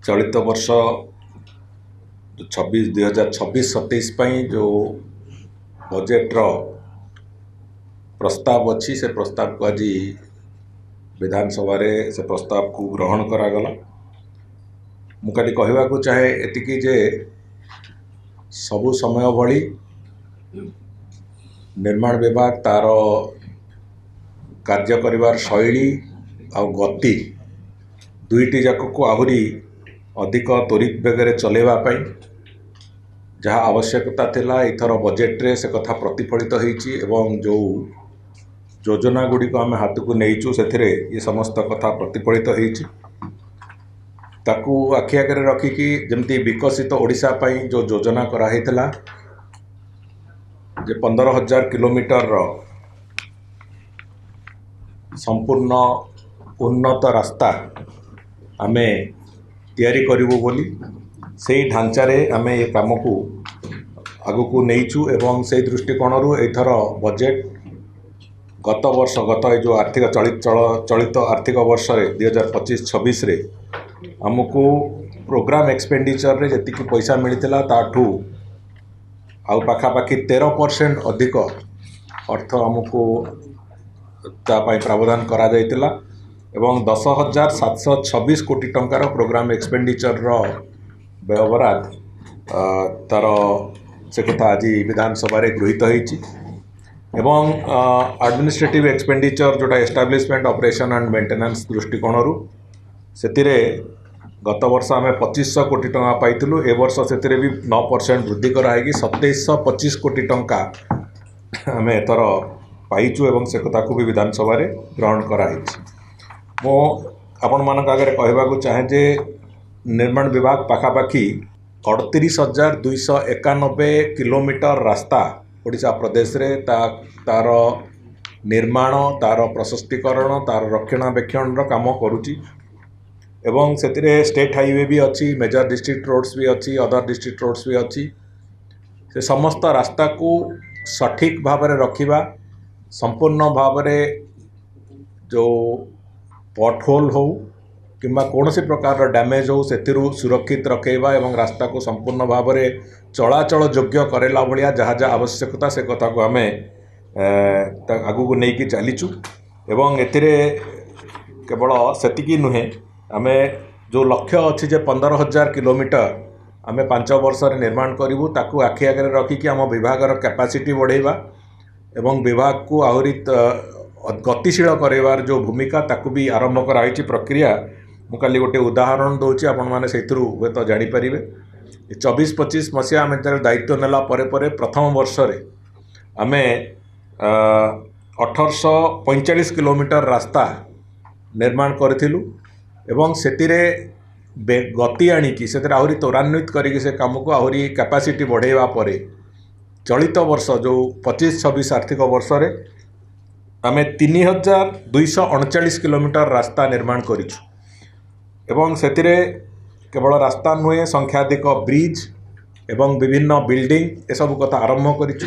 चलित वर्ष 2026-27 जो बजेट्र प्रस्ताव अच्छी से प्रस्ताव को आज विधानसभा से प्रस्ताव को ग्रहण करागला। मुझे कहवा को चाहे एतिकी जे सबु समय भली निर्माण विभाग तार कार्य करिवार शैली आ गति दुईटी जाक को आहुरी अधिक त्वरित बेगरे चलेवाई जहाँ आवश्यकता थिला इथर बजेट रे से कथा प्रतिफलित होईची एवं जो योजना गुड़ी को आम हाथ को नहींचु से ये समस्त कथा प्रतिफलित होईची ताकू आखि आगे रखिकी जमती विकसित ओडिशा पई जो योजना कराई थिला जे 15,000 किलोमीटर संपूर्ण उन्नत रास्ता आमे तैयारी करिवु बोली से ढांचारे आमे ये काम को आगु को नहींचु एवं से दृष्टिकोण एथर बजेट गत वर्ष जो आर्थिक चलित आर्थिक वर्ष 2025-26 रे आमको प्रोग्राम एक्सपेंडिचर रे जति पैसा मिलता ताठू आउ पाखापाखि 13% अधिक अर्थ आमको तापाई प्रावधान करा जाइतिला एवं 10,726 कोटी टंकार प्रोग्राम एक्सपेंडिचर रो व्यवहार तार से कथा आज विधानसभा रे गृहीत होईची एवं एडमिनिस्ट्रेटिव एक्सपेंडिचर जोटा एस्टाब्लिशमेंट ऑपरेशन एंड मेंटेनेंस दृष्टिकोण से गत वर्ष आम 2500 कोटी टंका पाइलु ए वर्ष से भी 9% वृद्धि कराई 2725 कोटी टंका आम एथर पाइचु एवं से कथा को भी विधानसभा रे ग्रहण कराई। मो आपण मानक आगे कहवाक चाहे जे निर्माण विभाग पाखापाखि 38,291 किलोमीटर रास्ता ओडिशा प्रदेश रे तार निर्माण तार प्रशस्तीकरण तार रक्षणाबेक्षण काम करुची एवं से स्टेट हाईवे भी अच्छी मेजर डिस्ट्रिक्ट रोड्स भी अच्छी अदर डिस्ट्रिक्ट रोड्स भी अच्छी से समस्त रास्ता को सठिक भाव में रखिबा संपूर्ण भाव में जो पॉटहोल हो किंबा कौन सी प्रकार डैमेज हो से सुरक्षित रखेबा एवं रास्ता को संपूर्ण भाव में चलाचल योग्य करेला भलिया जहाँ जहाँ आवश्यकता से कथा को आम आगू को लेकिन चलीचु एवं एथिरे केवल सेतिकी नुहे आमे जो लक्ष्य अच्छी जे 15,000 किलोमीटर आमे 5 वर्ष निर्माण करूँ ताकू आखि आगे रखिकी आम विभागर कैपेसिटी बढ़ेबा एवं विभाग को आहरी गतिशील करार जो भूमिका ताकू भी आरंभ कराई प्रक्रिया मु काली गोटे उदाहरण दूची आपण मैंने से हे तो जानीपर 24-25 मसीहा आम दायित्व नेला परे प्रथम वर्ष आम 1845 किलोमीटर रास्ता निर्माण करूँ एवं सेतिरे गति आणिकी से आहरी त्वरान्वित करिकी से काम को आहरी कैपेसिटी बढ़ेवा परे चलित वर्ष जो 25-26 आर्थिक वर्ष रे आमे 3,239 किलोमीटर रास्ता निर्माण करिछु एवं सेतिरे केवल रास्ता नुहे संख्याधिक ब्रिज एवं विभिन्न बिल्डिंग ए सब कथा आरंभ करिछु।